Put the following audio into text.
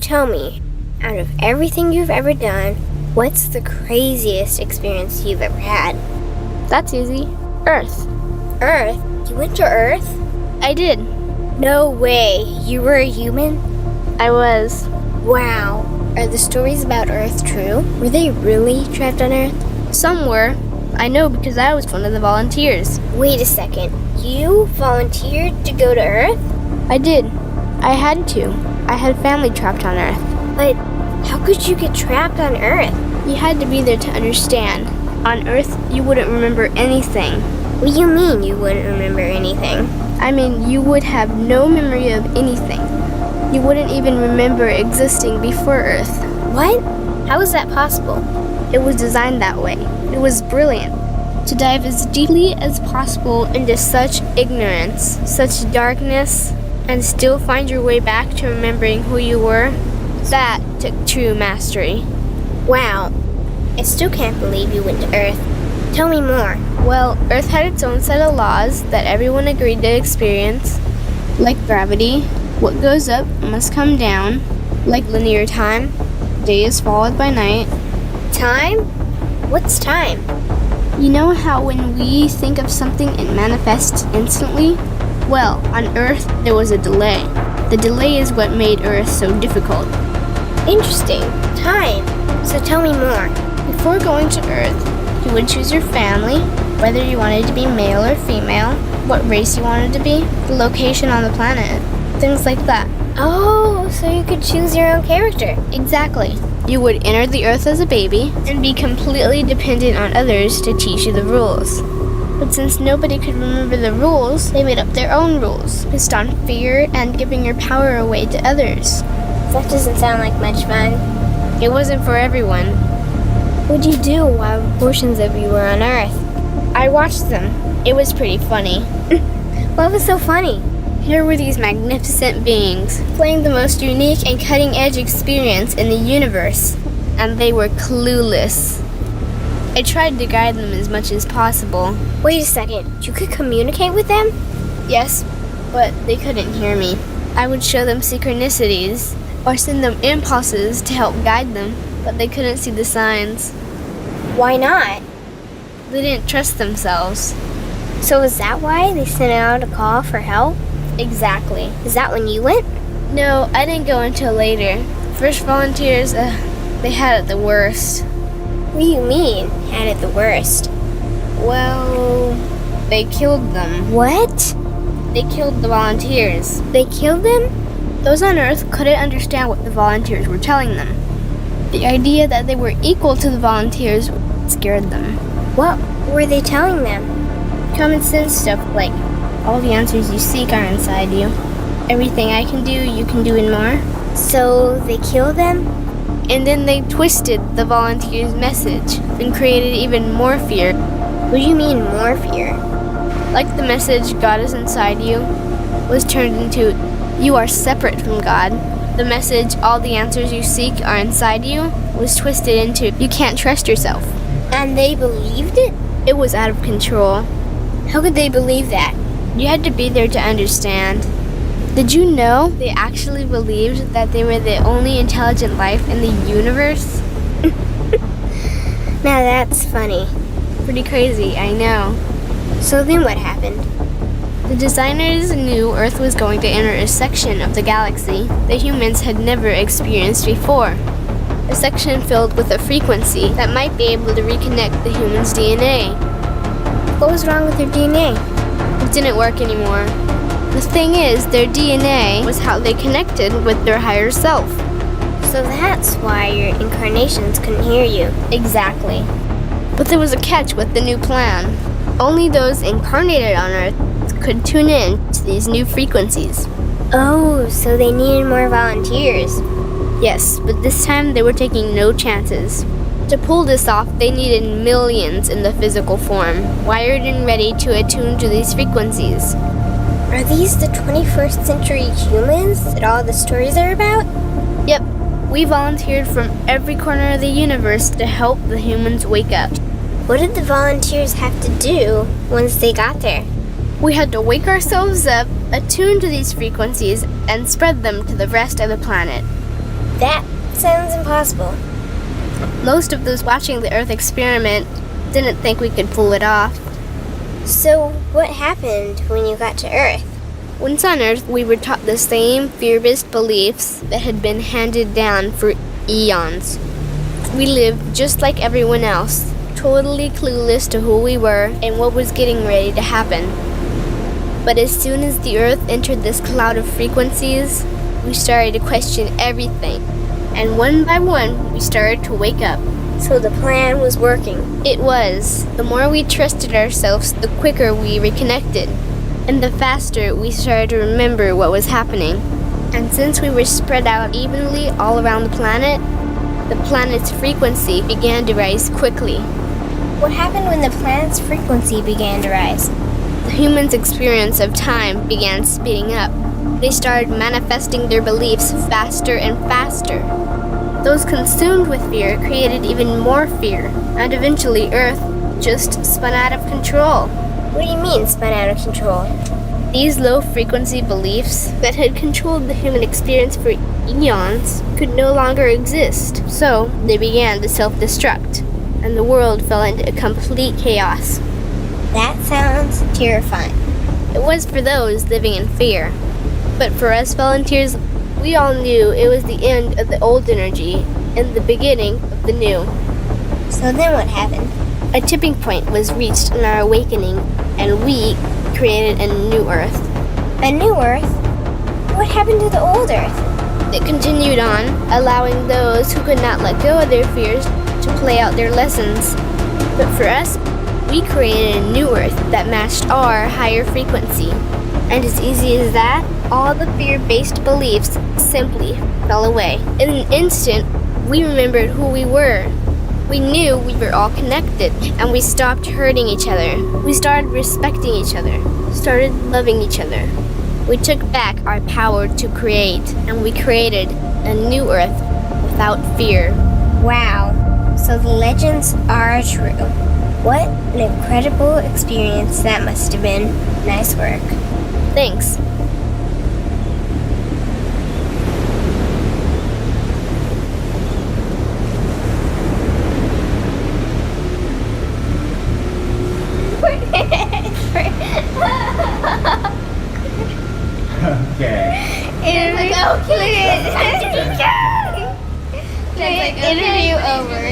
tell me, out of everything you've ever done, what's the craziest experience you've ever had? That's easy. Earth. Earth? You went to Earth? I did. No way. You were a human? I was. Wow. Are the stories about Earth true? Were they really trapped on Earth? Some were. I know because I was one of the volunteers. Wait a second. You volunteered to go to Earth? I did. I had to. I had family trapped on Earth. But how could you get trapped on Earth? You had to be there to understand. On Earth, you wouldn't remember anything. What do you mean you wouldn't remember anything? I mean, you would have no memory of anything. You wouldn't even remember existing before Earth. What? How is that possible? It was designed that way. It was brilliant. To dive as deeply as possible into such ignorance, such darkness, and still find your way back to remembering who you were, that took true mastery. Wow. I still can't believe you went to Earth. Tell me more. Well, Earth had its own set of laws that everyone agreed to experience, like gravity. What goes up must come down, like linear time. Day is followed by night. Time? What's time? You know how when we think of something, it manifests instantly? Well, on Earth, there was a delay. The delay is what made Earth so difficult. Interesting. Time. So tell me more. Before going to Earth, you would choose your family, whether you wanted to be male or female, what race you wanted to be, the location on the planet, things like that. Oh, so you could choose your own character. Exactly. You would enter the Earth as a baby and be completely dependent on others to teach you the rules. But since nobody could remember the rules, they made up their own rules, based on fear and giving your power away to others. That doesn't sound like much fun. It wasn't for everyone. What'd you do while portions of you were on Earth? I watched them. It was pretty funny. What was so funny? Here were these magnificent beings, playing the most unique and cutting-edge experience in the universe, and they were clueless. I tried to guide them as much as possible. Wait a second, you could communicate with them? Yes, but they couldn't hear me. I would show them synchronicities, or send them impulses to help guide them, but they couldn't see the signs. Why not? They didn't trust themselves. So is that why they sent out a call for help? Exactly. Is that when you went? No, I didn't go until later. First volunteers, they had it the worst. What do you mean, had it the worst? Well, they killed them. What? They killed the volunteers. They killed them? Those on Earth couldn't understand what the volunteers were telling them. The idea that they were equal to the volunteers scared them. What were they telling them? Common sense stuff like, all the answers you seek are inside you. Everything I can do, you can do and more. So they killed them? And then they twisted the volunteers' message and created even more fear. What do you mean more fear? Like the message, God is inside you, was turned into, you are separate from God. The message, all the answers you seek are inside you, was twisted into, you can't trust yourself. And they believed it? It was out of control. How could they believe that? You had to be there to understand. Did you know they actually believed that they were the only intelligent life in the universe? Now that's funny. Pretty crazy, I know. So then what happened? The designers knew Earth was going to enter a section of the galaxy that humans had never experienced before. A section filled with a frequency that might be able to reconnect the human's DNA. What was wrong with their DNA? It didn't work anymore. The thing is, their DNA was how they connected with their higher self. So that's why your incarnations couldn't hear you. Exactly. But there was a catch with the new plan. Only those incarnated on Earth could tune in to these new frequencies. Oh, so they needed more volunteers. Yes, but this time they were taking no chances. To pull this off, they needed millions in the physical form, wired and ready to attune to these frequencies. Are these the 21st century humans that all the stories are about? Yep. We volunteered from every corner of the universe to help the humans wake up. What did the volunteers have to do once they got there? We had to wake ourselves up, attune to these frequencies, and spread them to the rest of the planet. That sounds impossible. Most of those watching the Earth experiment didn't think we could pull it off. So, what happened when you got to Earth? Once on Earth, we were taught the same fear-based beliefs that had been handed down for eons. We lived just like everyone else, totally clueless to who we were and what was getting ready to happen. But as soon as the Earth entered this cloud of frequencies, we started to question everything. And one by one, we started to wake up. So the plan was working. It was. The more we trusted ourselves, the quicker we reconnected. And the faster we started to remember what was happening. And since we were spread out evenly all around the planet's frequency began to rise quickly. What happened when the planet's frequency began to rise? The humans' experience of time began speeding up. They started manifesting their beliefs faster and faster. Those consumed with fear created even more fear, and eventually Earth just spun out of control. What do you mean, spun out of control? These low-frequency beliefs that had controlled the human experience for eons could no longer exist, so they began to self-destruct, and the world fell into complete chaos. That sounds terrifying. It was for those living in fear. But for us volunteers, we all knew it was the end of the old energy and the beginning of the new. So then what happened? A tipping point was reached in our awakening, and we created a new Earth. A new Earth? What happened to the old Earth? It continued on, allowing those who could not let go of their fears to play out their lessons. But for us, we created a new Earth that matched our higher frequency. And as easy as that, all the fear-based beliefs simply fell away. In an instant, we remembered who we were. We knew we were all connected, and we stopped hurting each other. We started respecting each other, started loving each other. We took back our power to create, and we created a new Earth without fear. Wow, so the legends are true. What an incredible experience that must have been. Nice work. Thanks. Okay. Interview over.